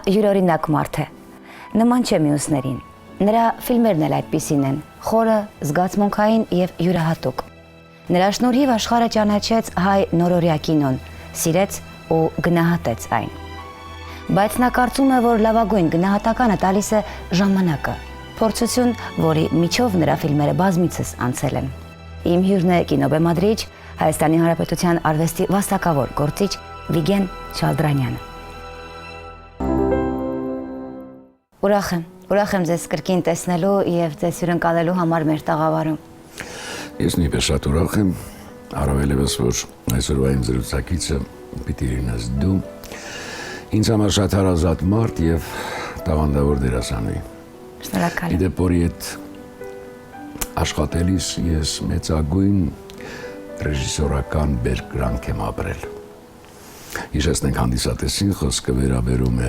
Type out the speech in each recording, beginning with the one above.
յուրօրինակ մարդ է, նման չէ մյուսներին, նրա ֆիլմերն էլ այդպիսին են, խորը, զգացմունքային և յուրահատուկ։ Նրա շնորհիվ աշխարհը ճանաչեց հայ նորօրյա կինոն, սիրեց ու գնահատեց այն։ Բայց նա կարծում է, որ լավագույն գնահատականը տալիս է ժամանակը, փորձություն, որի միջով նրա ֆիլմերը բազմիցս անցել են։ Իմ հյուրն է կինոբեմադրիչ, Հայաստանի Հանրապետության արվեստի վաստակավոր գործիչ Վիգեն Շալդրանյանը։ Ուրախ եմ ձեզ կրկին տեսնելու և ձեզ հյուրընկալելու համար մեր տաղավարում։ Ես նույնպես շատ ուրախ եմ, առավելևս որ այսօրվա իմ զրուցակիցը պիտի լինես դու, ինձ համար շատ հարազատ մարդ և տաղանդավոր դերասանուհի։ Շնորհակալ եմ։ Իդեպ որի հետ աշխատելիս ես մեծագույն ռեժիսորական բերկրանք եմ ապրել։ Հիշեցնենք հանդիսատեսին, խոսքը վերաբերում է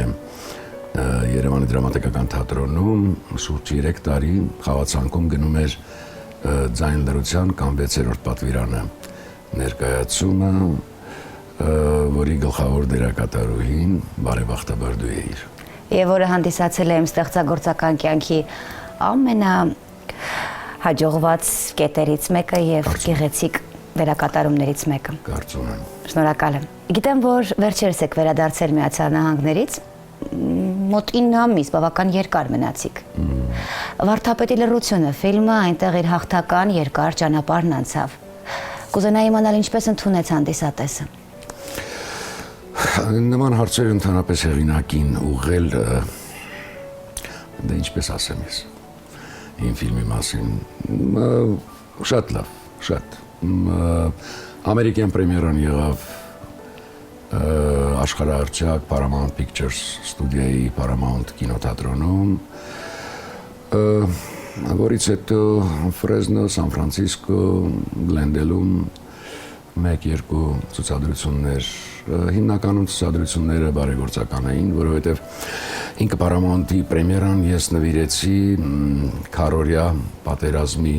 Երևանի դրամատիկական թատրոնում շուրջ 3 տարի խաղացանկում գնում էր ձայն լրության կամ 6-րդ պատվիրանը ներկայացումը, որի գլխավոր դերակատարուհին բարեբախտաբար դու էիր։ Եվ որը հանդիսացել է իմ ստեղծագործական կյանքի ամենահաջողված կետերից մեկը և գեղեցիկ վերակատարումներից մեկը։ Կարծում եմ։ Շնորհակալ եմ։ Գիտեմ, որ վերջերս եք վերադարձել Միացյալ Նահանգներից, մոտ 9 ամիս, բավական երկար մնացիք։ Վարդապետի լռությունը ֆիլմը այնտեղ իր հաղթական երկար ճանապարհն անցավ։ Կուզենայի իմանալ ինչպես ընդունեց հանդիսատեսը։ Նման հարցեր ընդհանրապես հեղինակին ուղղել, դե ինչպես ասեմ ես, իմ ֆիլմի մասին, շատ լավ, շատ։ Ամերիկյան պրեմիերան եղավ աշխարհահռչակ Paramount Pictures ստուդիայի Paramount կինոթատրոնում, որից հետո Ֆրեզնո, Սան Ֆրանցիսկո, Գլենդելում 1-2 ցուցադրություններ, հիմնականում ցուցադրությունները բարեգործական էին, որովհետև ինքը Paramount-ի պրեմիերան ես նվիրեցի քառօրյա պատերազմի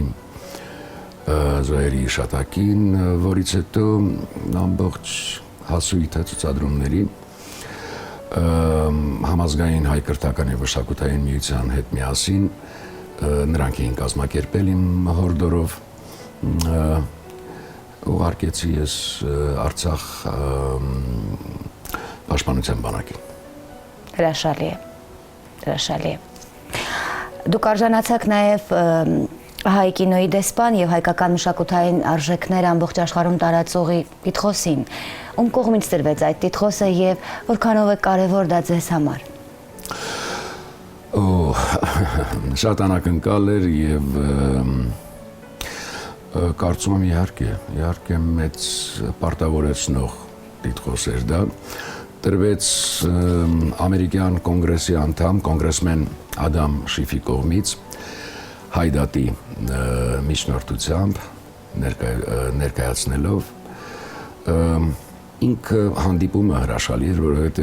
զոհերի հիշատակին, որից հետո ամբողջ հասույթը ցուցադրումների համազգային հայ կրթական և մշակութային միության հետ միասին նրանք էին կազմակերպել իմ հորդորով, ուղարկեցի ես Արցախ պաշտպանության բանակին։ Հրաշալի է։ Դուք արժանացաք նաև հայ կինոյի դեսպան և հայկական մշակութային արժեքներ ամբողջ աշխարհում տարածողի տիտղոսին։ Ում կողմից տրվեց այդ տիտղոսը և որքանով է կարևոր դա ձեզ համար։ Շատ անակնկալ էր և կարծում եմ իհարկե մեծ պարտավորեցնող տիտղոս էր դա։ Տրվեց ամերիկյան կոնգրեսի անդամ, կոնգրեսմեն Ադամ Շիֆի կողմից, հայդատի միջնորդությամբ ներկայացնելով, ինքը հանդիպումը հրաշալի էր, որովհետև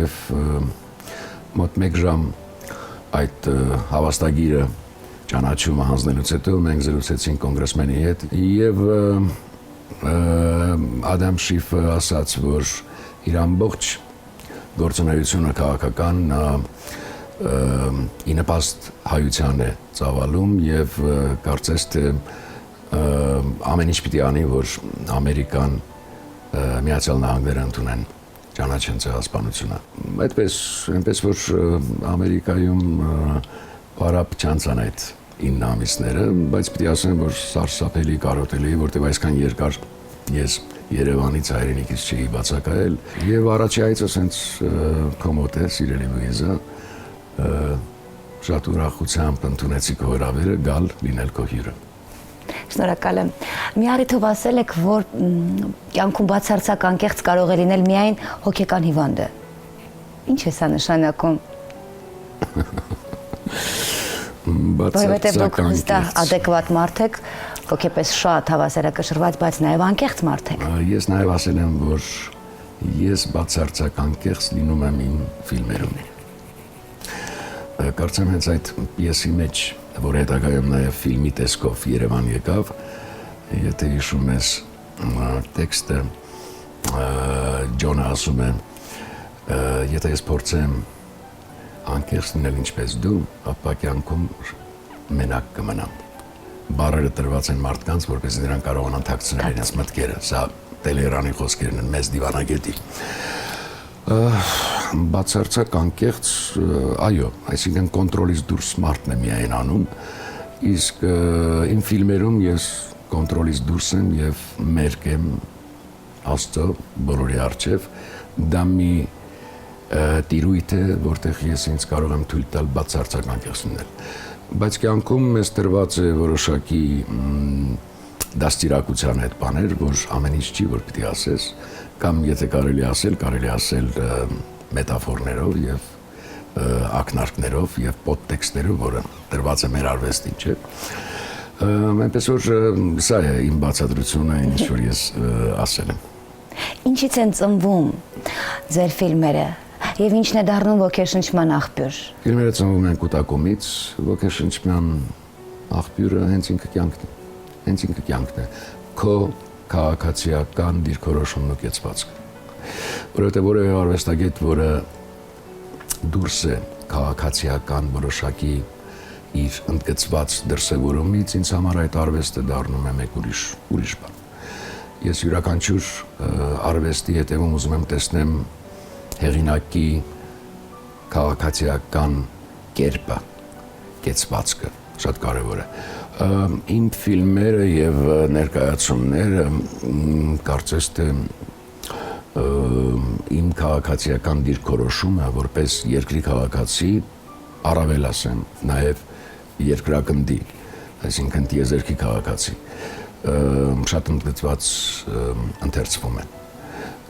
մոտ 1 ժամ այդ հավաստագիրը ճանաչումը հանձնելուց հետո մենք զրուցեցինք կոնգրեսմենի հետ և Ադամ Շիֆը ասաց, որ իր ամբողջ գործունեությունը քաղաքական ի նպաստ հայության է ծավալում և կարծես թե ամեն ինչ պիտի անի, որ Ամերիկան Միացյալ Նահանգները ընդունեն ճանաչեն ցեղասպանությունը։ Այնպես որ Ամերիկայում բարապ չանցան այդ 9 ամիսները, բայց պիտի ասեմ, որ սարսափելի կարոտելի, որտեղ այսքան երկար ես Երևանից հայրենիքից չէի բացակայել և առաջի այցս հենց քո մոտ է, սիրելի Լուիզա, շատ ուրախությամբ ընդունեցի քո հրավերը գալ լինել քո հյուրը։ Շնորհակալ եմ։ Մի առիթով ասել եք, որ կյանքում բացարձակ անկեղծ կարող է լինել միայն հոգեկան հիվանդը։ Ինչ է սա նշանակում։ Որովհետև դուք հստակ ադեկվատ մարդ եք, հոգեպես շատ հավասարակշռված, բայց նաև անկեղծ մարդ եք։ Ես նաև ասել եմ, որ ես բացարձակ անկեղծ լինում եմ իմ ֆիլմերում։ Կարծեմ հենց այդ պիեսի մեջ, որ հետագայում նաև ֆիլմի տեսքով Երևան եկավ, եթե հիշում ես տեքստը, Ջոնը ասում է, եթե ես փորձեմ անկեղծ լինել ինչպես դու, ապա կյանքում մենակ կմնամ։ Բառերը տրված են մարդկանց, որպեսզի նրանք կարողանան թաքցնել իրենց մտքերը։ Սա Տելերանի խոսքերն են մեծ դիվանագետի։ Բացարձակ անկեղծ, այո, այսինքն կոնտրոլից դուրս մարդն է միայն անում, իսկ իմ ֆիլմերում ես կոնտրոլից դուրս եմ եւ մերկ եմ Աստծո բոլորի առջև, դա մի տիրույթ է, որտեղ ես ինձ կարող եմ թույլ տալ բացարձակ անկեղծ լինել։ Բայց կյանքում մեզ տրված է որոշակի դաստիարակության հետ բաներ, որ ամեն ինչ չի, որ պիտի ասես, կամ եթե կարելի ասել մետաֆորներով եւ ակնարկներով եւ պոդտեքստերով, որը տրված է մեր արվեստին, չէ՞։ Այնպես որ սա է իմ բացատրությունը, ինչ որ ես ասել եմ։ Ինչից են ծնվում ձեր ֆիլմերը եւ ինչն է դառնում ոգեշնչման աղբյուր։ Ֆիլմերը ծնվում են կուտակումից, ոգեշնչման աղբյուրը հենց ինքը կյանքն է, քո քաղաքացիական դիրքորոշումն ու կեցվածքը։ Որովհետեւ որևէ արվեստագետ, որը դուրս է քաղաքացիական որոշակի իր ընդգծված դրսևորումից, ինձ համար այդ արվեստը դառնում է մեկ ուրիշ բան։ Ես յուրաքանչյուր արվեստի հետևում ուզում եմ տեսնեմ հեղինակի քաղաքացիական կերպը, կեցվածքը, շատ կարևոր է։ Իմ ֆիլմերը եւ ներկայացումները կարծես թե իմ քաղաքացիական դիրքորոշումը որպես երկրի քաղաքացի, առավել ասեմ, նաեւ երկրագնդի, այսինքն տիեզերքի քաղաքացի, շատ ընդգծված ընթերցվում են,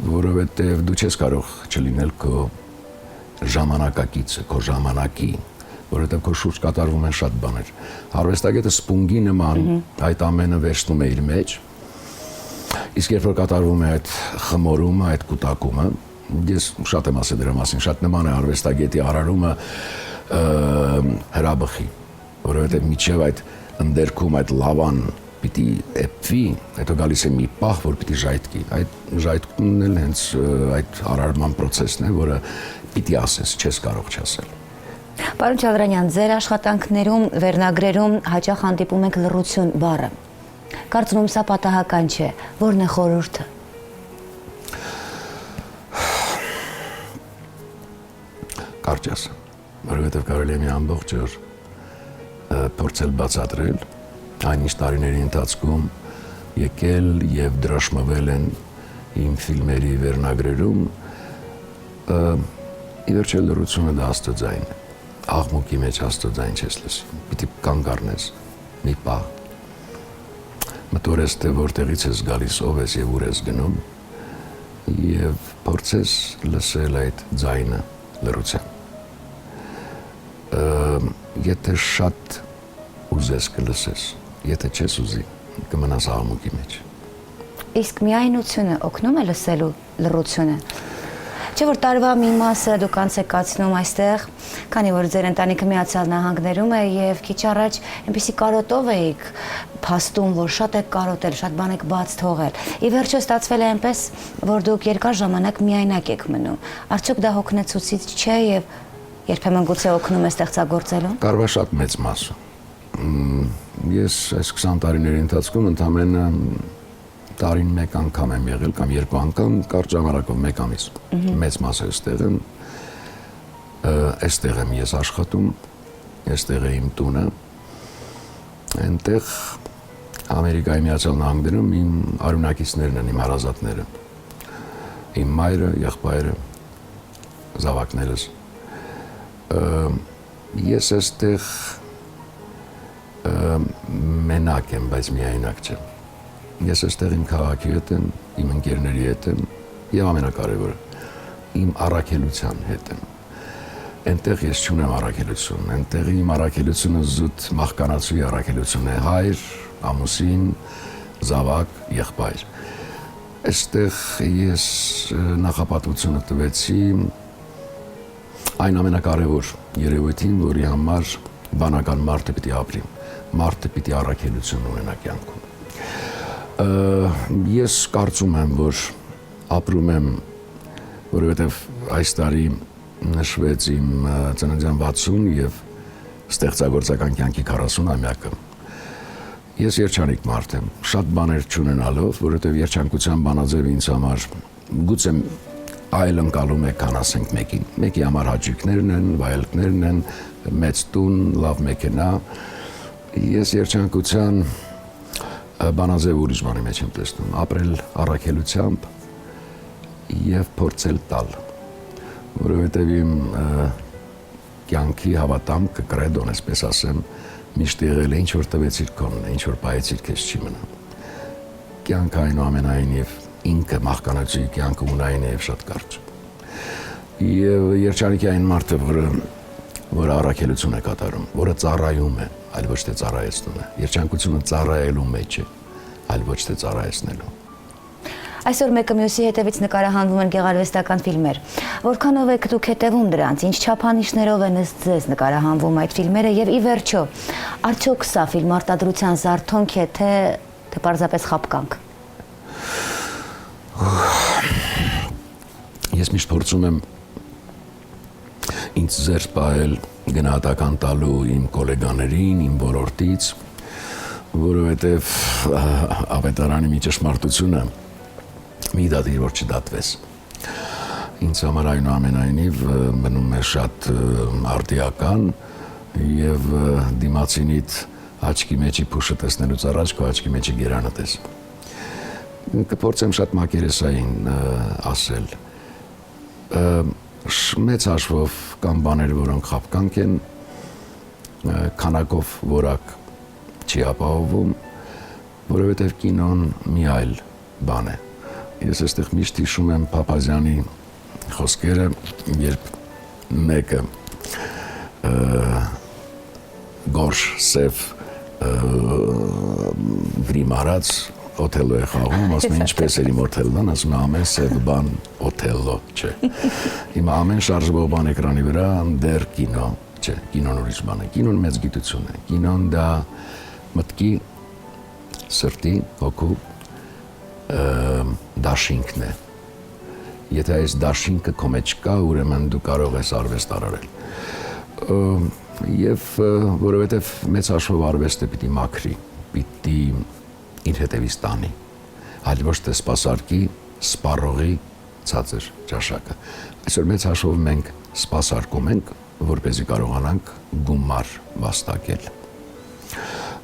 որովհետև դու չես կարող չլինել քո ժամանակակիցը, քո ժամանակի, որովհետև քո շուրջ կատարվում են շատ բաներ։ Արվեստագետը սպունգի նման այդ ամենը վերցնում է իր մեջ, իսկ երբ որ կատարվում է այդ խմորումը, այդ կուտակումը, ես շատ եմ ասել դրա մասին, շատ նման է արվեստագետի արարումը հրաբխի, որովհետև միջև այդ ընդերքում այդ լավան պիտի էպվի, հետո գալիս է մի պահ, որ պիտի ժայթքի։ Այդ ժայթքումն էլ հենց այդ արարման պրոցեսն է, որը պիտի ասես, չես կարող չասել։ Պարոն Չալրանյան, ձեր աշխատանքներում, վերնագրերում հաճախ հանդիպում ենք լռություն բառը։ Կարծում եմ սա պատահական չէ, որն է խորհուրդը։ Կարճ ասեմ, որովհետև կարելի է մի ամբողջ օր փորձել բացատրել այն ինչ տարիների ընթացքում եկել եւ դրոշմվել են իմ ֆիլմերի վերնագրերում, ի վերջո լռությունը դա աստծոձայն է, աղմուկի մեջ աստծոձայն չես լսի, պիտի կանգ առնես մի պահ, մտորես թե որտեղից ես գալիս, ով ես եւ ուր ես գնում եւ փորձես լսել այդ ձայնը լռության։ Եթե շատ ուզես կլսես, եթե չես ուզի, կմնաս աղմուկի մեջ։ Իսկ միայնությունը օգնում է լսելու լռությունը։ Չէ՞ որ տարվա մի մասը դուք անցեկացնում այստեղ, քանի որ ձեր ընտանիքը Միացյալ Նահանգներում է եւ քիչ առաջ այնպեսի կարոտով էիք փաստում, որ շատ եք կարոտել, շատ բան եք բաց թողել։ Ի վերջո ստացվել է այնպես, որ դուք երկար ժամանակ միայնակ եք մնում։ Արդյոք դա հոգնեցուցիչ չէ եւ երբեմն գուցե օգնում է ստեղծագործելու։ Տարվա շատ մեծ մասը։ Ես այս 20 տարիների ընթացքում ընդամենը տարին մեկ անգամ եմ եղել կամ երկու անգամ կարճ ժամանակով մեկ ամիս։ Մեծ մասը այստեղ եմ ես աշխատում, այստեղ է իմ տունը։ Այնտեղ Ամերիկայի Միացյալ Նահանգներում իմ արյունակիցներն են, իմ հարազատները։ Իմ մայրը, եղբայրը, զավակներս։ Ես այստեղ մենակ եմ, բայց միայնակ չեմ։ Ես այստեղ իմ քաղաքի հետ եմ, իմ ընկերների հետ եմ եւ ամենակարևորը իմ առաքելության հետ եմ։ Այնտեղ ես չունեմ առաքելություն, այնտեղ իմ առաքելությունը զուտ մահկանացուի առաքելություն է, հայր, ամուսին, զավակ, եղբայր։ Այստեղ ես նախապատվությունը տվեցի այն ամենակարևոր երևույթին, որի համար բանական մարդը պիտի ապրի, մարդը պիտի առաքելություն ունենա կյանքում։ Ես կարծում եմ, որ ապրում եմ, որովհետև այս տարի նշվեց իմ ծննդյան 60 եւ ստեղծագործական կյանքի 40-ամյակը։ Ես երջանիկ մարդ եմ, շատ բաներ չունենալով, որովհետեւ երջանկության բանաձևը ինձ համար գուցե այլ ընկալում է, քան ասենք մեկին։ Մեկի համար հաճույքներն են, վայելքներն են, մեծ տուն, լավ մեքենա։ Ես երջանկության բանաձև ուրիշ բանի մեջ եմ տեսնում, ապրել առաքելությամբ եւ փորձել տալ, որովհետեւ իմ կյանքի հավատամքը կրեդոն, այսպես ասեմ, միշտ եղել է ինչ որ տվեցիր քոնն է, ինչ որ պայեցիր քեզ չի մնա։ Կյանքը այնուամենայնիվ ինքը մահկանացի կյանքը ունայն է եւ շատ կարճ։ Եվ երջանիկի այն մարդը, որը առաքելություն է կատարում, որը ծառայում է, այլ ոչ թե ծառայեցնում է։ Երջանկությունը ծառայելու մեջ է, այլ ոչ թե ծառայեցնելու։ Այսօր մեկը մյուսի հետևից նկարահանվում են գեղարվեստական ֆիլմեր։ Որքանով եք դուք հետևում դրանց, ինչ չափանիշներով են ըստ ձեզ նկարահանվում այդ ֆիլմերը եւ ի վերջո, արդյոք սա ֆիլմարտադրության զարթոնք է, թե պարզապես խապկանք։ Ես միշտ փորձում եմ ինձ զերծ պահել գնահատական տալու իմ գոլեգաներին, իմ ոլորտից, որովհետև ավետարանի մի ճշմարտությունը մի դատիր որ չդատվես։ Ինձ համար այնուամենայնիվ մնում է շատ արդիական եւ դիմացինիդ աչքի մեջի փուշը տեսնելուց առաջ քո աչքի մեջի գերանը տես։ Կփորձեմ շատ մակերեսային ասել։ Մեծ հաշվով կան բաներ, որոնք խապկանք են, քանակով որակ չի ապահովում, որովհետև կինոն մի այլ բան է։ Ես այստեղ միշտ հիշում եմ Փափազյանի խոսքերը, երբ մեկը գորշ սև գրիմ արած Օթելլո է խաղում, ասում է ինչպես էր իմ Օթելլոն, ասում է ամեն սև բան Օթելլո չէ։ Հիմա ամեն շարժվող բան էկրանի վրա դեռ կինո չէ, կինոն ուրիշ բան է, կինոն մեծ գիտություն է, կինոն դա մտքի, սրտի, հոգու դաշինքն է։ Եթե այս դաշինքը քո մեջ կա, ուրեմն դու կարող ես արվեստ արարել։ Եվ որովհետև մեծ հաշվով արվեստը պիտի մաքրի, պիտի իր հետևից տանի, այլ ոչ թե սպասարկի, սպառողի ցածր ճաշակը։ Այսօր մեծ հաշվով մենք սպասարկում ենք, որպեսզի կարողանանք գումար վաստակել։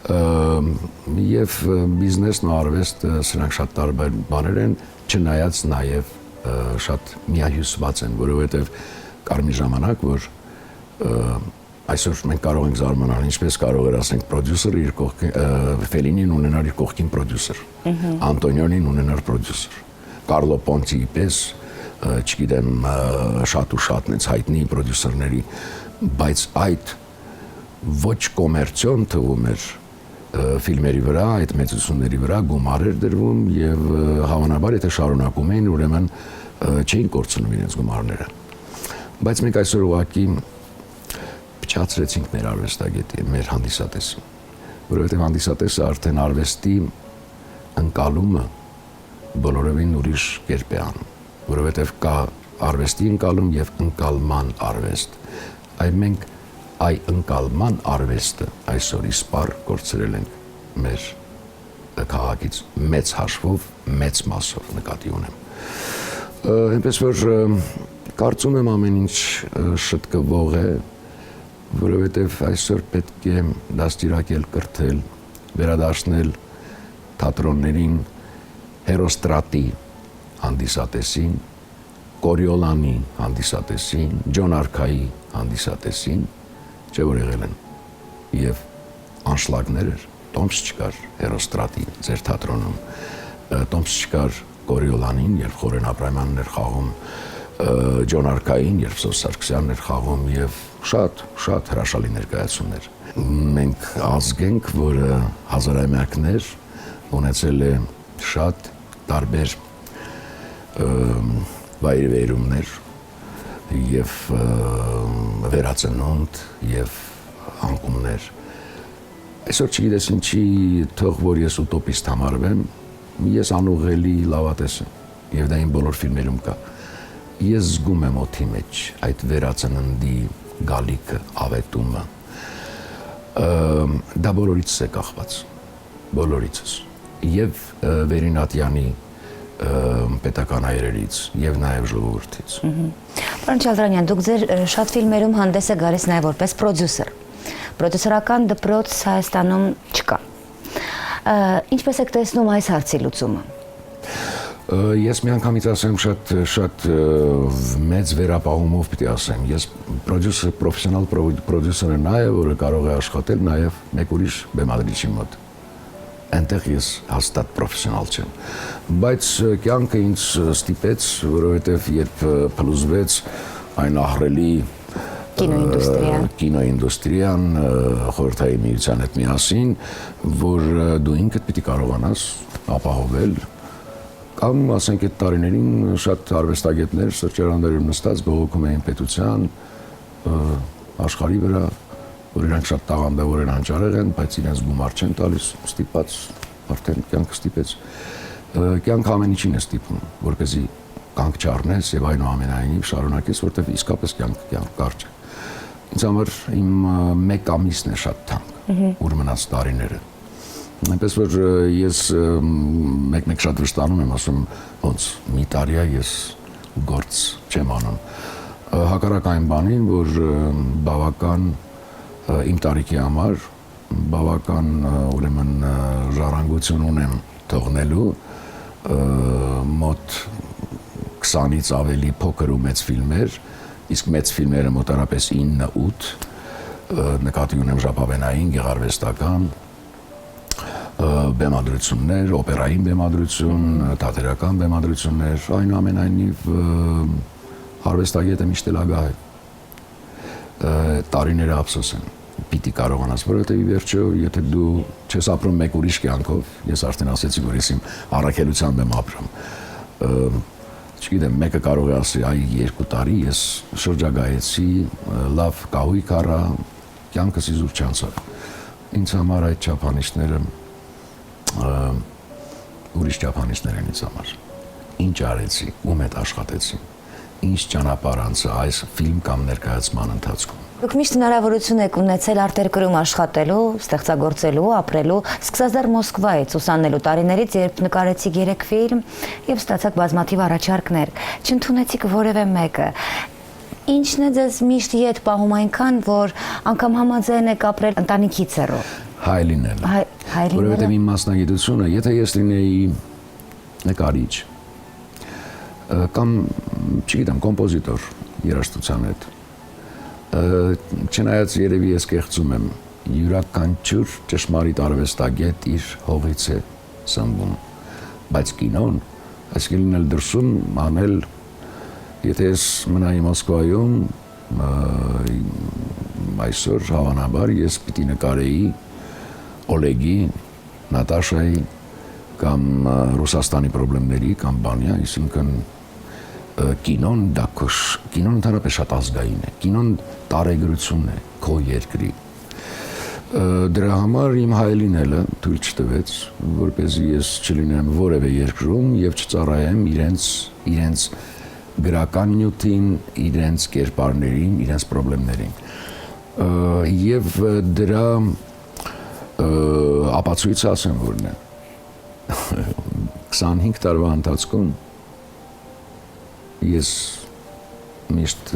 Եվ բիզնեսն ու արվեստը սրանք շատ տարբեր բաներ են, չնայած նաև շատ միահյուսված են, որովհետև կար մի ժամանակ, որ այսօր մենք կարող ենք զարմանալ, ինչպես կարող էր ասենք պրոդյուսերը իր կողքին, Ֆելինին ունենար իր կողքին պրոդյուսեր, Անտոնիոնին ունենար պրոդյուսեր, Կարլո Պոնտիի պես, չգիտեմ, շատ ու շատնից հայտնի պրոդյուսերների, բայց այդ ոչ կոմերցիոն թվում էր ֆիլմերի վրա, այդ մեծությունների վրա գումար էր դրվում եւ հավանաբար եթե շարունակում էին, ուրեմն չէին կորցնում իրենց գումարները։ Բայց մենք այսօր ուղղակի փչացրեցինք մեր արվեստագետի, մեր հանդիսատեսին, որովհետեւ հանդիսատեսը արդեն արվեստի ընկալումը բոլորովին ուրիշ կերպ է անում, որովհետեւ կա արվեստի ընկալում եւ ընկալման արվեստ։ Այ մենք այ ընկալման արվեստը այսօր իսպար կորցրել ենք մեր քաղաքից մեծ հաշվով, մեծ մասով նկատի ունեմ։ Այնպես որ կարծում եմ ամեն ինչ շտկվող է, որովհետև այսօր պետք է դաստիարակել, կրթել, վերադարձնել թատրոններին Հերոստրատի հանդիսատեսին, Կորիոլանի հանդիսատեսին, Ջոն Արքայի հանդիսատեսին, չէ որ եղել են, և անշլագներ էր, տոմս չկար Հերոստրատի ձեր թատրոնում, տոմս չկար Կորիոլանին, երբ Խորեն Աբրահամյանն էր խաղում, Ջոն Արքային, երբ Սոս Սարգսյանն էր խաղում և շատ հրաշալի ներկայացումներ։ Մենք ազգ ենք, որը հազարամյակներ ունեցել է շատ տարբեր վայրիվերումներ և վերածնունդ և անկումներ։ Այսօր չգիտես ինչի թող, որ ես ուտոպիստ համարվեմ, ես անուղղելի լավատես եմ, և դա իմ բոլոր ֆիլմերում կա։ ես զգում եմ օդի մեջ այդ վերածննդի գալիքը, ավետումը։ Դա բոլորիցս է կախված, բոլորիցս։ Եվ Վերինատյանի պետական հայրերից եւ նաեւ ժողովրդից։ Պարոն Չալդրանյան, դուք ձեր շատ ֆիլմերում հանդես եք գալիս նաեւ որպես պրոդյուսեր։ Պրոդյուսերական դպրոց Հայաստանում չկա։ Ինչպես եք տեսնում այս հարցի լուծումը։ Ես միանգամից ասեմ շատ մեծ վերապահումով պիտի ասեմ։ Ես պրոֆեսիոնալ պրոդյուսեր եմ նաեւ, որը կարող է աշխատել նաեւ մեկ ուրիշ բեմադրիչի մոտ։ Այնտեղ ես հաստատ պրոֆեսիոնալ չեմ, բայց կյանքը ինձ ստիպեց, որովհետև երբ փլուզվեց այն ահռելի կինոինդուստրիան խորհրդային միության հետ միասին, որ դու ինքդ պիտի կարողանաս ապահովել, կամ ասենք այդ տարիներին շատ արվեստագետներ սրճարաններում նստած բողոքում էին պետության աշխարհի վրա, որ իրանք շատ տաղանդավոր են հանճարեղ են, բայց իրենց գումար չեն տալիս, ստիպած, արդեն կյանքը ստիպեց։ Կյանքը ամեն ինչին է ստիպում, որպեսզի կանգ չառնես եւ այնուամենայնիվ շարունակես, որտեղ իսկապես կյանքը կարճ է։ Ինձ համար իմ մեկ ամիսն է շատ թանկ, ուր մնաց տարիները։ Այնպես որ ես մեկ շատ վշտանում եմ, ասում ոնց մի տարի է ես գործ չեմ անում։ Հակառակ այն բանին, որ բավական իմ տարիքի համար բավական ուրեմն ժառանգություն ունեմ թողնելու մոտ 20-ից ավելի փոքր ու մեծ ֆիլմեր, իսկ մեծ ֆիլմերը մոտարապես 9-8 նկատի ունեմ ժապավենային, գեղարվեստական բեմադրություններ, օպերային բեմադրություն, թատերական բեմադրություններ, այնուամենայնիվ արվեստագետը միշտ էլ ագահ է։ Տարիները ափսոս են, պիտի կարողանաս, որովհետև ի վերջո, եթե դու չես ապրում մեկ ուրիշ կյանքով, ես արդեն ասեցի, որ ես իմ առաքելությամբ եմ ապրում, չգիտեմ, մեկը կարող է ասի, այ 2 տարի ես շրջագայեցի, լավ կահույք առա, կյանքս իզուր չանցավ։ Ինձ համար այդ չափանիշները ուրիշ չափանիշներ են ինձ համար։ Ինչ արեցի, ում հետ աշխատեցի, ինչ ճանապարհ անցա այս ֆիլմ կամ ներկայացման ընթացքում։ Դուք միշտ հնարավորություն եք ունեցել արտերկրում աշխատելու, ստեղծագործելու, ապրելու, սկսած դեռ Մոսկվայից ուսանելու տարիներից, երբ նկարեցիք 3 ֆիլմ եւ ստացաք բազմաթիվ առաջարկներ, չընդունեցիք որևէ մեկը։ Ինչն է ձեզ միշտ ետ պահում այնքան, որ անգամ համաձայն եք ապրել ընտանիքից հեռու։ Հայ լինելը։ Որովհետև իմ մասնագիտությունը, եթե ես լինեի նկարիչ կամ, չգիտեմ, կոմպոզիտոր երաժշտության հետ, չնայած երևի ես կեղծում եմ, յուրաքանչյուր ճշմարիտ արվեստագետ իր հողից է սնվում, բայց կինոն, այսինքն լինել դրսում, անել, եթե ես մնայի Մոսկվայում, այսօր հավանաբար ես պիտի նկարեի Օլեգի, Նատաշայի կամ Ռուսաստանի պրոբլեմների կամ բանի, այսինքն կինոն դա կինոն ընդհանրապես շատ ազգային է, կինոն տարեգրություն է քո երկրի։ Դրա համար իմ հայ լինելը թույլ չտվեց, որպեսզի ես չլինեմ որևէ երկրում եւ չծառայեմ իրենց գրական նյութին, իրենց կերպարներին, իրենց պրոբլեմներին։ Եվ դրա ապացույցը ասեմ որն է։ 25 տարվա ընթացքում ես միշտ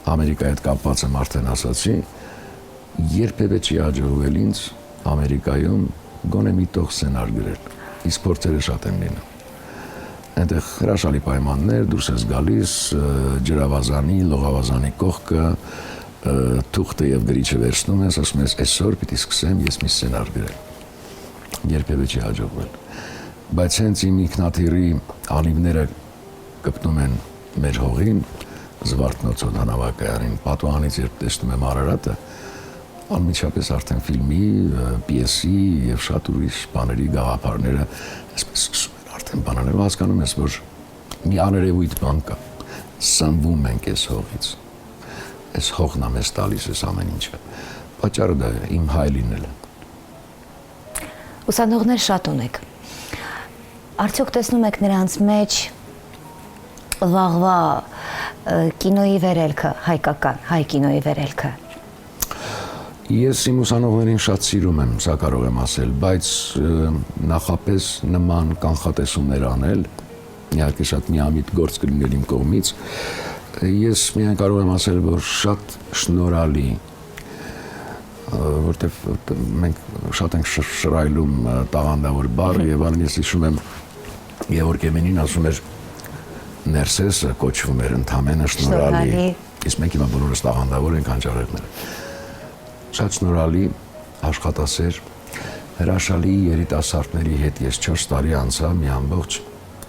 Ամերիկայի հետ կապված եմ արդեն ասացի, երբևէ չի հաջողվել ինձ Ամերիկայում գոնե մի տող սցենար գրել, իսկ փորձերը շատ են լինում։ Այնտեղ հրաշալի պայմաններ, դուրս ես գալիս, ջրավազանի, լողավազանի կողքը, թուղթը եւ գրիչը վերցնում ես, ասում ես, այսօր պիտի սկսեմ ես մի սցենար գրել։ Երբևէ չի հաջողվել։ Բայց հենց իմ ինքնաթիռի անիվները կպտում են մեր հողին, Զվարթնոցո նավակայանին, պատուհանից երբ տեսնում եմ Արարատը, անմիջապես արդեն ֆիլմի, պիեսի եւ շատ ուրիշ բաների գաղափարները այսպես սկսում են արդեն բանանել, հասկանում ես, որ մի աներևույթ բան կա, սնվում ենք այս հողից, այս հողն է մեզ տալիս այս ամեն ինչը, պատճառը դա է, իմ հայ լինելը։ Ուսանողներ շատ ունեք, արդյոք տեսնում եք նրանց մեջ վաղվա կինոյի վերելքը, հայկական, հայ կինոյի վերելքը։ Ես իմ ուսանողներին շատ սիրում եմ, սա կարող եմ ասել, բայց նախապես նման կանխատեսումներ անել, իհարկե շատ միամիտ գործ կլիներ իմ կողմից, ես միայն կարող եմ ասել, որ շատ շնորհալի, որտեվ մենք շատ ենք շռայլում տաղանդավոր բառ եւ ան ես հիշում եմ Գևորգ Էմինին ասում էր ներսեսը կոչվում էր ընդամենը շնորհալի, իսկ մենք հիմա բոլորս տաղանդավոր ենք հանճարեղները։ Շատ շնորհալի, աշխատասեր, հրաշալի երիտասարդների հետ ես 4 տարի անցա մի ամբողջ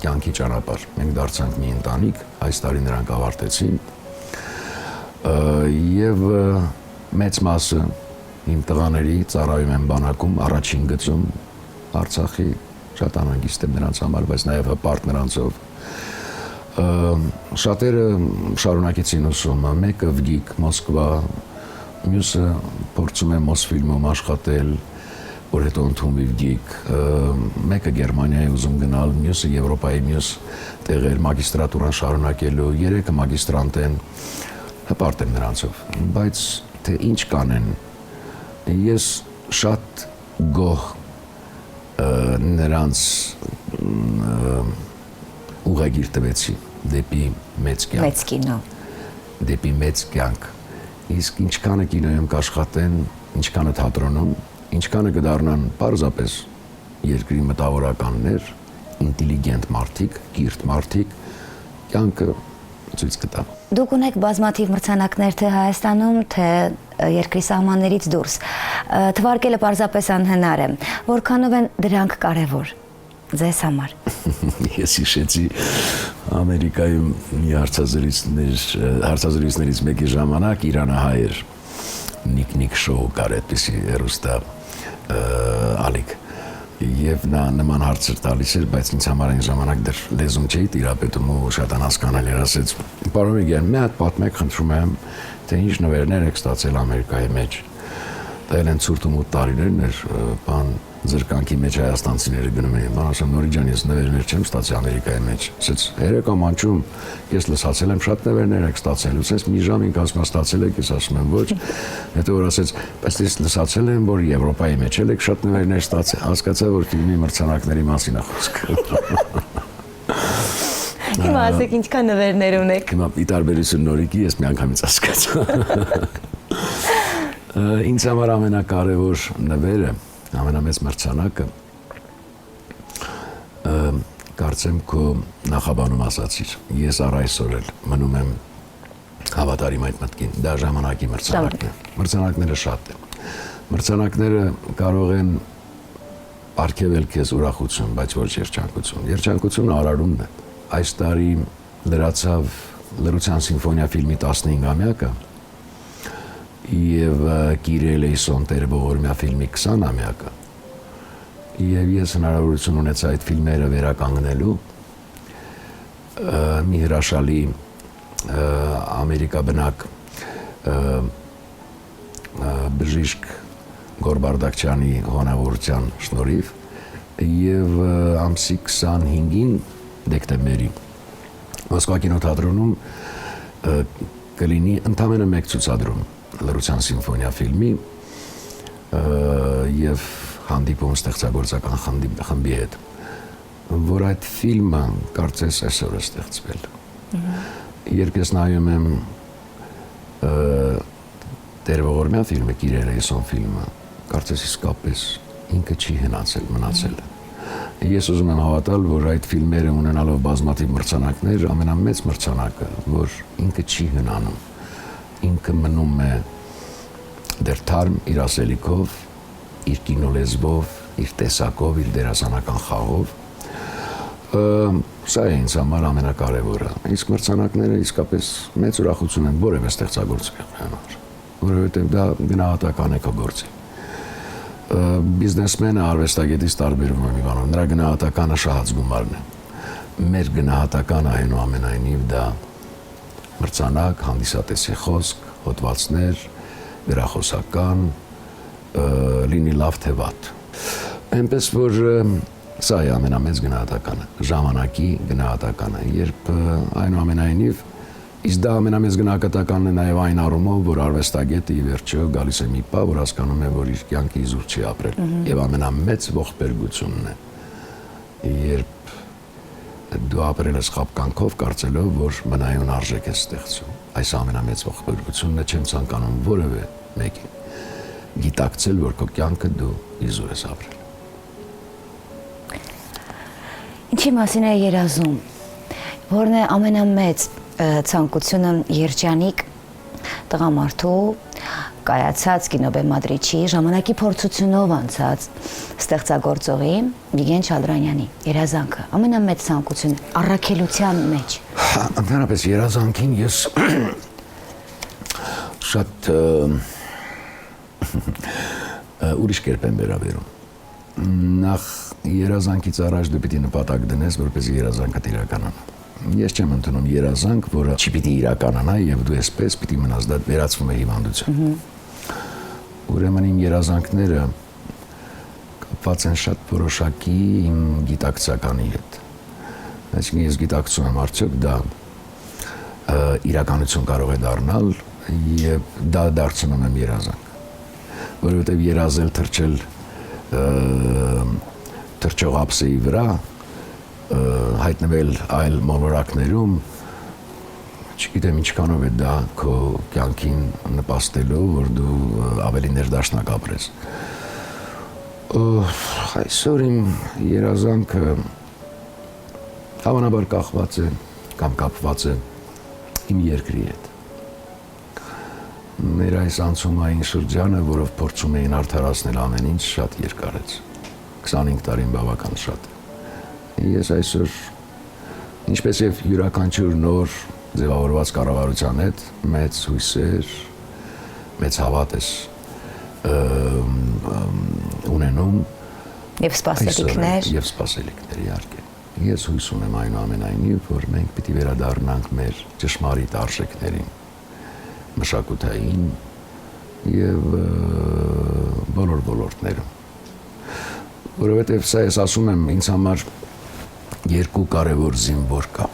կյանքի ճանապարհ։ Մենք դարձանք մի ընտանիք, այս տարի նրանք ավարտեցին եւ մեծ մասը իմ տղաների ծառայում են բանակում, առաջին գծում Արցախի, շատ անհանգիստ եմ նրանց համար, բայց նաեւ հպարտ նրանցով։ Շատերը շարունակեցին ուսումը, մեկը Վգիկ, Մոսկվա, մյուսը փորձում է Մոսֆիլմում աշխատել, որ հետո ընդունվի Վգիկ, մեկը Գերմանիայի ուզում գնալ, մյուսը Եվրոպայի մյուս տեղեր մագիստրատուրան շարունակելու, երեքը մագիստրանտ են, հպարտ եմ նրանցով, բայց թե ինչ կանեն, ես շատ գոհ նրանց ուղղագիր տվեցի դեպի մեծ կյանք։ Մեծ կինո։ Դեպի մեծ կյանք։ Իսկ ինչքանը կինոյում կաշխատեն, ինչքանը թատրոնում, ինչքանը կդառնան պարզապես երկրի մտավորականներ, ինտելիգենտ մարդիկ, կիրթ մարդիկ, կյանքը ցույց կտա։ Դուք ունեք բազմաթիվ մրցանակներ թե Հայաստանում, թե երկրի սահմաններից դուրս։ Թվարկելը պարզապես անհնար է։ Որքանով են դրանք կարևոր ձեզ համար։ Ես հիշեցի Ամերիկայում մի հարցազրույցներից մեկի ժամանակ իրանահայեր Նիկ շոու կար այդպիսի հեռուստա ալիք եւ նա նման հարցեր տալիս էր, բայց ինձ համար այն ժամանակ դեռ լեզուն չէի տիրապետում ու շատ անհասկանալի էր, ասեց պարոն Միգյան, մի հատ պատմեք խնդրում եմ, թե ինչ նվերներ եք ստացել Ամերիկայի մեջ։ Դա են ցուրտ ու մութ տարիներն էր, բան զրկանքի մեջ հայաստանցիները գնում էին, բան ասեմ Նորի ջան, ես նվերներ չեմ ստացել Ամերիկայի մեջ, ասեց երեք ամանչում ես լսացել եմ շատ նվերներ եք ստացել, ասես մի ժամ ինձ ասում ստացել եք, ես ասում եմ ոչ, հետո որ ասեց, բայց ես լսացել եմ, որ Եվրոպայի մեջ եք շատ նվերներ ստացել, հասկացա, որ ֆիլմի մրցանակների մասին է խոսքը։ Հիմա ասեք ինչքան նվերներ ունեք։ Հիմա ի տարբերություն Նորիկի ես միանգամից հասկացա։ Ինձ համար ամենակարևոր նվերը, ամենամեծ մրցանակը կարծեմ քո նախաբանում ասացիր, ես առ այսօր էլ մնում եմ հավատարիմ այդ մտքին, դա ժամանակի մրցանակն է, մրցանակները շատ են, մրցանակները կարող են պարգևել քեզ ուրախություն, բայց ոչ երջանկություն, երջանկությունը արարումն է, այս տարի լրացավ Լռության սիմֆոնիա ֆիլմի 15-ամյակը եւ Կիրիլ Էյսոն Տեր-Բողորմյա ֆիլմի 20-ամյակը եւ ես հնարավորություն ունեցա այդ ֆիլմերը վերականգնելու մի հրաշալի ամերիկաբնակ բժիշկ Գորբարդակչյանի հոնավորության շնորհիվ եւ ամսի 25-ին դեկտեմբերի Մոսկվա կինոթատրոնում կլինի ընդամենը մեկ ցուցադրում Լռության սիմֆոնիա ֆիլմի եւ հանդիպում ստեղծագործական խմբի հետ, որ այդ ֆիլմը կարծես այսօր է ստեղծվել։ Երբ ես նայում եմ Տեր-Բողորմյա ֆիլմը, Կիրիլ Էյսոն ֆիլմը, կարծես իսկապես ինքը չի հնացել, մնացել է։ Ես ուզում եմ հավատալ, որ այդ ֆիլմերը ունենալով բազմաթիվ մրցանակներ, ամենամեծ մրցանակը, որ ինքը չի հնանում, ինքը մնում է դեռ թարմ իր ասելիքով, իր կինոլեզվով, իր տեսակով, իր դերասանական խաղով, սա է ինձ համար ամենակարևորը։ Իսկ մրցանակները իսկապես մեծ ուրախություն են որևէ ստեղծագործության համար, որովհետև դա գնահատական է քո գործի։ Բիզնեսմենը արվեստագետից տարբերվում է մի բանով, նրա գնահատականը շահած գումարն է։ Մեր գնահատականը այնուամենայնիվ դա մրցանակ, հանդիսատեսի խոսք, հոդվածներ, գրախոսական, լինի լավ թե վատ։ Այնպես որ Սա է ամենամեծ գնահատականը, ժամանակի գնահատականը, երբ այնուամենայնիվ իսկ դա ամենամեծ գնահատականն է նաև այն առումով, որ արվեստագետը ի վերջո գալիս է մի պահ, որ հասկանում է, որ իր կյանքը իզուր չի ապրել, եւ ամենամեծ ողբերգությունն է, երբ դու ապրել ես խաբկանքով, կարծելով, որ մնայուն արժեք ես ստեղծում։ Այս ամենամեծ ողբերգությունն է, չեմ ցանկանում որևէ մեկին գիտակցել, որ քո կյանքը դու իզուր ես ապրել։ Ինչի մասին է երազում, որն է ամենամեծ ցանկությունը երջանիկ տղամարդու կայացած կինոբեմադրիչի ժամանակի փորձությունով անցած ստեղծագործողի Վիգեն Չալդրանյանի երազանքը, ամենամեծ ցանկությունը առաքելության մեջ։ Ընդհանրապես երազանքին ես շատ ուրիշ կերպ եմ վերաբերում։ Նախ երազանքից առաջ դու պիտի նպատակ դնես, որպեսզի երազանքդ իրականանա։ Ես չեմ ընդունում երազանք, որը չպիտի իրականանա եւ դու այսպես պիտի մնաս, դա վերածվում է հիվանդություն։ Ուրեմն իմ երազանքները կապված են շատ որոշակի իմ գիտակցականի հետ։ Այսինքն ես գիտակցում եմ արդյոք դա իրականություն կարող է դառնալ եւ դա դարձնում եմ երազանք, որովհետեւ երազել թռչել թռչող ափսեի վրա, հայտնվել այլ մոլորակներում, չգիտեմ ինչքանով է դա քո կյանքին նպաստելով, որ դու ավելի ներդաշնակ ապրես։ Այսօր իմ երազանքը հավանաբար կախված է կամ կապված է իմ երկրի հետ։ Մեր այս անցումային շրջանը, որով փորձում էին արդարացնել ամեն ինչ, շատ երկարեց։ 25 տարին բավական շատ է։ Ես այսօր, ինչպես եւ յուրաքանչյուր նոր ձևավորված կառավարության հետ, մեծ հույսեր, մեծ հավատ ես ունենում Եվ սպասելիքներ։ Եվ սպասելիքներ, իհարկե։ Ես հույս ունեմ այնուամենայնիվ, որ մենք պիտի վերադառնանք մեր ճշմարիտ արժեքներին, մշակութային եւ բոլոր ոլորտներում։ Որովհետեւ սա ես ասում եմ, ինձ համար երկու կարևոր զինվոր կա։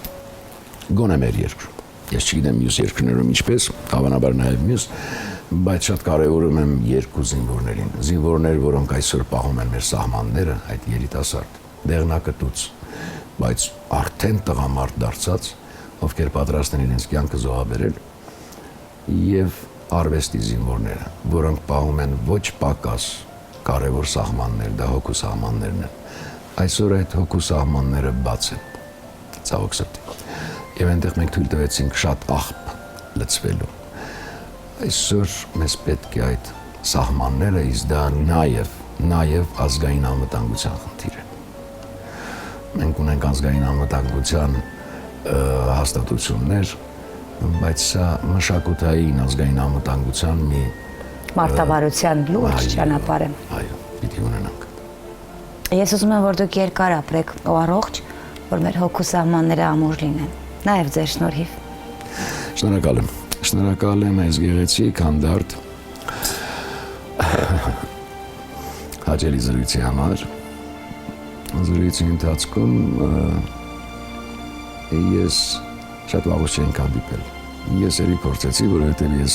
Գոնե մեր երկրում։ Ես չգիտեմ մյուս երկրներում ինչպես, հավանաբար նաեւ մյուս, բայց շատ կարևորում եմ երկու զինվորներին։ Զինվորներ, որոնք այսօր պահում են մեր սահմանները, այդ երիտասարդ, դեղնակտուց, բայց արդեն տղամարդ դարձած, ովքեր պատրաստ են իրենց կյանքը զոհաբերել, եւ արվեստի զինվորները, որոնք պահում են ոչ պակաս կարևոր սահմաններ, դա հոգու սահմաններն են։ Այսօր այդ հոգու սահմանները բաց են, ցավոք սրտի։ Եվ այնտեղ մենք թույլ տվեցինք շատ աղբ լցվելու։ Այսօր մեզ պետք է այդ սահմանները, իսկ դա նաեւ ազգային անվտանգության խնդիր է։ Մենք ունենք ազգային անվտանգության հաստատություններ, բայց սա մշակութային ազգային անվտանգության մի մարտավարության լուրջ ճանապարհ է։ Այո, պիտի ունենանք։ Ես ուզում եմ, որ դուք երկար ապրեք ու առողջ, որ մեր հոգու սահմանները ամուր լինեն, նաև ձեր շնորհիվ։ Շնորհակալ եմ։ Շնորհակալ եմ այս գեղեցիկ հանդարտ հաճելի զրույցի համար։ Զրույցի ընթացքում ես շատ վաղուց չենք հանդիպել։ Ես ելի փորձեցի, որովհետև ես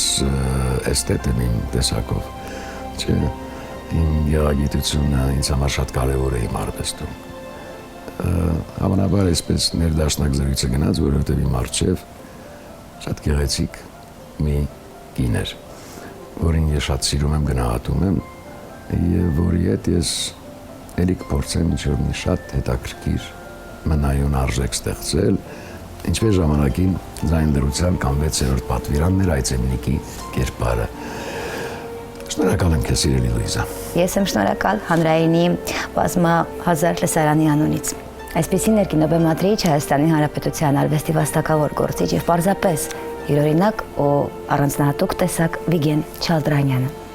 էսթետ եմ իմ տեսակով, չէ, իմ գեղագիտությունը ինձ համար շատ կարևոր է իմ արվեստում։ Հավանաբար այսպես ներդաշնակ զրույցը գնաց, որովհետև իմ առջև շատ գեղեցիկ մի կին էր, որին ես շատ սիրում եմ, գնահատում եմ, եւ որի հետ ես ելի կփորձեմ ինչ-որ մի շատ հետաքրքիր մնայուն արժեք ստեղծել, ինչպես ժամանակին ձայն դրության կամ 6-րդ պատվիրաններ այցելնիկի կերպարը։ Շնորհակալ եմ քեզ, սիրելի Լուիզա։ Ես եմ շնորհակալ հանրայինի բազմահազար լսարանի անունից։ Այսպիսին էր կինոբեմադրիչ, Հայաստանի Հանրապետության արվեստի վաստակավոր գործիչ եւ պարզապես յուրօրինակ ու առանձնահատուկ տեսակ Վիգեն Չալդրանյանը։